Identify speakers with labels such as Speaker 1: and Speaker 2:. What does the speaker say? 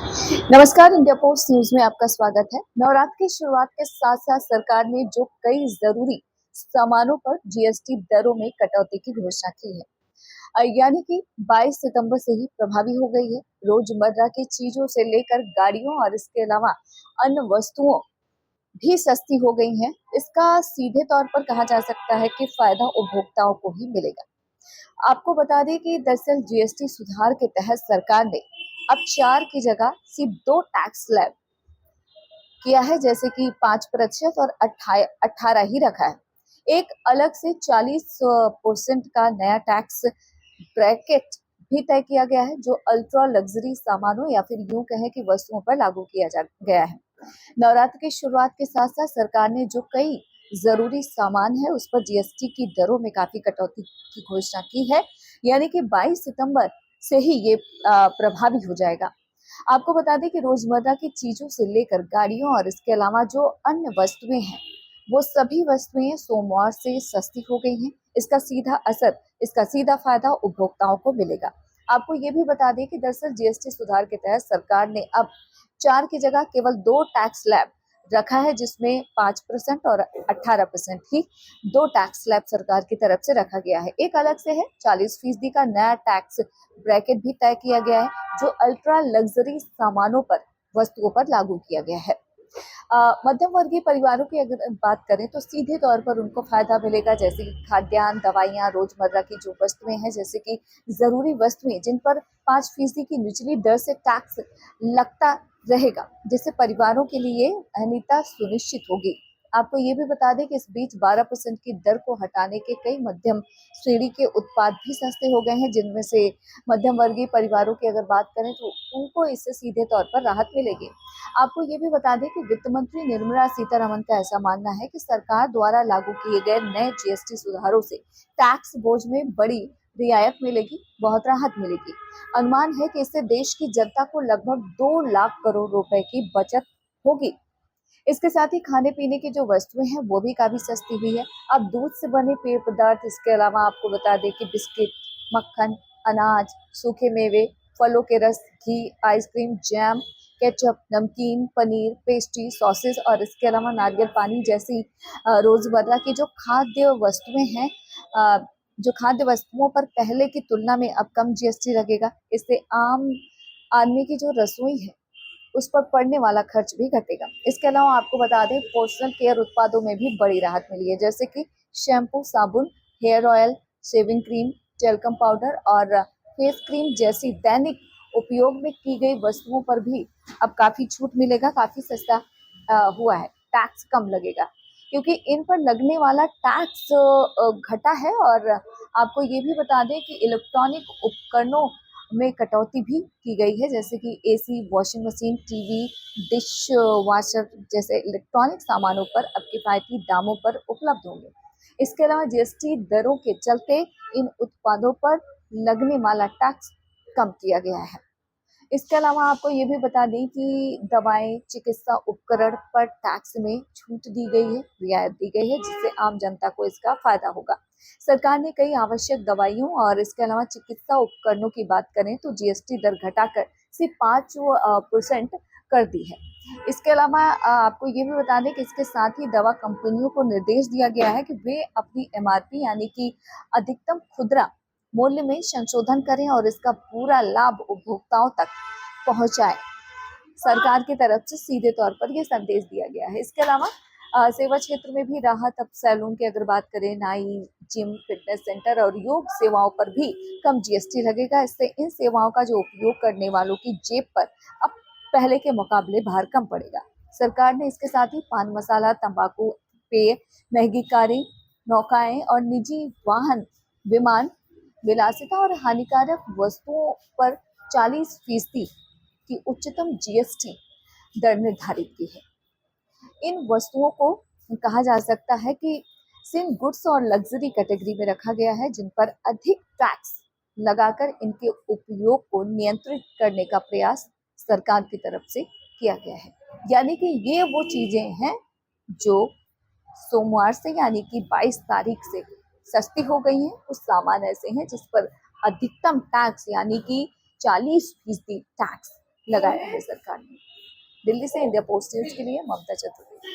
Speaker 1: नमस्कार, India post news में आपका स्वागत है। नवरात्र की शुरुआत के साथ साथ सरकार ने जो कई जरूरी सामानों पर जीएसटी दरों में कटौती की घोषणा की है, यानी कि 22 सितंबर से ही प्रभावी हो गई है। रोजमर्रा की चीजों से लेकर गाड़ियों और इसके अलावा अन्य वस्तुओं भी सस्ती हो गई हैं। इसका सीधे तौर पर कहा जा सकता है कि फायदा उपभोक्ताओं को ही मिलेगा। आपको बता दें कि दरअसल जीएसटी सुधार के तहत सरकार ने अब 4 की जगह सिर्फ 2 टैक्स स्लैब किया है, जैसे कि 5% और 18 ही रखा है। एक अलग से 40% का नया टैक्स ब्रैकेट भी तय किया गया है, जो अल्ट्रा लग्जरी सामानों या फिर यूं कहें कि वस्तुओं पर लागू किया जा गया है। नवरात्र की शुरुआत के साथ साथ सरकार ने जो कई जरूरी सामान है उस पर जीएसटी की दरों में काफी कटौती की घोषणा की है, यानी कि 22 सितंबर से ही ये प्रभावी हो जाएगा। आपको बता दें कि रोजमर्रा की चीजों से लेकर गाड़ियों और इसके अलावा जो अन्य वस्तुएं हैं, वो सभी वस्तुएं सोमवार से सस्ती हो गई हैं। इसका सीधा फायदा उपभोक्ताओं को मिलेगा। आपको ये भी बता दें कि दरअसल जीएसटी सुधार के तहत सरकार ने अब 4 की जगह केवल 2 टैक्स स्लैब रखा है, जिसमें 5% और 18% ही 2 टैक्स स्लैब सरकार की तरफ से रखा गया है। एक अलग से है 40% का नया टैक्स ब्रैकेट भी तय किया गया है, जो अल्ट्रा लग्जरी सामानों पर वस्तुओं पर लागू किया गया है। मध्यम वर्गीय परिवारों की अगर बात करें तो सीधे तौर पर उनको फायदा मिलेगा, जैसे कि खाद्यान्न, दवाइयाँ, रोजमर्रा की जो वस्तुएं हैं, जैसे कि जरूरी वस्तुएं जिन पर 5% की निचली दर से टैक्स लगता रहेगा, जिससे परिवारों के लिए अहमियत सुनिश्चित होगी। आपको ये भी बता दें कि इस बीच 12% की दर को हटाने के कई मध्यम श्रेणी के उत्पाद भी सस्ते हो गए हैं, जिनमें से मध्यम वर्गीय परिवारों की अगर बात करें तो उनको इससे सीधे तौर पर राहत मिलेगी। आपको ये भी बता दें कि वित्त मंत्री निर्मला सीतारमण का ऐसा मानना है कि सरकार द्वारा लागू किए गए नए जीएसटी सुधारों से टैक्स बोझ में बड़ी रियायत मिलेगी, बहुत राहत मिलेगी। अनुमान है कि इससे देश की जनता को लगभग 2 लाख करोड़ रुपए की बचत होगी। इसके साथ ही खाने पीने की जो वस्तुएं हैं वो भी काफी सस्ती हुई है। अब दूध से बने पेय पदार्थ, इसके अलावा आपको बता दें कि बिस्किट, मक्खन, अनाज, सूखे मेवे, फलों के रस, घी, आइसक्रीम, जैम, केचप, नमकीन, पनीर, पेस्ट्री, सॉसेस और इसके अलावा नारियल पानी जैसी रोजमर्रा की जो खाद्य वस्तुएं हैं, जो खाद्य वस्तुओं पर पहले की तुलना में अब कम जीएसटी लगेगा। इससे आम आदमी की जो रसोई है उस पर पड़ने वाला खर्च भी घटेगा। इसके अलावा आपको बता दें, पर्सनल केयर उत्पादों में भी बड़ी राहत मिली है, जैसे कि शैम्पू, साबुन, hair oil, shaving cream, talcum powder और फेस क्रीम जैसी दैनिक उपयोग में की गई वस्तुओं पर भी अब काफी छूट मिलेगा, काफी सस्ता हुआ है, टैक्स कम लगेगा, क्योंकि इन पर लगने वाला टैक्स घटा है। और आपको ये भी बता दें कि इलेक्ट्रॉनिक उपकरणों में कटौती भी की गई है, जैसे कि AC, washing machine, TV, dish washer जैसे इलेक्ट्रॉनिक सामानों पर अब किफायती दामों पर उपलब्ध होंगे। इसके अलावा जीएसटी दरों के चलते इन उत्पादों पर लगने वाला टैक्स कम किया गया है। इसके अलावा आपको ये भी बता दें कि दवाएं, चिकित्सा उपकरण पर टैक्स में छूट दी गई है, रियायत दी गई है, जिससे आम जनता को इसका फायदा होगा। सरकार ने कई आवश्यक दवाइयों और इसके अलावा चिकित्सा उपकरणों की बात करें तो जीएसटी दर घटाकर सिर्फ 5% कर दी है। इसके अलावा आपको ये भी बता दें कि इसके साथ ही दवा कंपनियों को निर्देश दिया गया है कि वे अपनी एमआरपी यानी कि अधिकतम खुदरा मूल्य में संशोधन करें और इसका पूरा लाभ उपभोक्ताओं तक पहुंचाएं। सरकार की तरफ से सीधे तौर पर यह संदेश दिया गया है। इसके अलावा सेवा क्षेत्र में भी राहत। अब सैलून की अगर बात करें, नाई, जिम, फिटनेस सेंटर और योग सेवाओं पर भी कम जीएसटी लगेगा। इससे इन सेवाओं का जो उपयोग करने वालों की जेब पर अब पहले के मुकाबले भार कम पड़ेगा। सरकार ने इसके साथ ही पान मसाला, तंबाकू, पेय, महंगी कारें, नौकाएं और निजी वाहन, विमान, विलासिता और हानिकारक वस्तुओं पर 40% की उच्चतम जीएसटी दर निर्धारित की है। इन वस्तुओं को कहा जा सकता है कि सिर्फ गुड्स और लग्जरी कैटेगरी में रखा गया है, जिन पर अधिक टैक्स लगाकर इनके उपयोग को नियंत्रित करने का प्रयास सरकार की तरफ से किया गया है। यानी कि ये वो चीजें हैं जो सोमवार से यानी कि 22 तारीख से सस्ती हो गई हैं। कुछ सामान ऐसे हैं जिस पर अधिकतम टैक्स यानी कि 40% टैक्स लगाया है सरकार ने। दिल्ली से इंडिया पोस्ट न्यूज के लिए ममता चतुर्वेदी।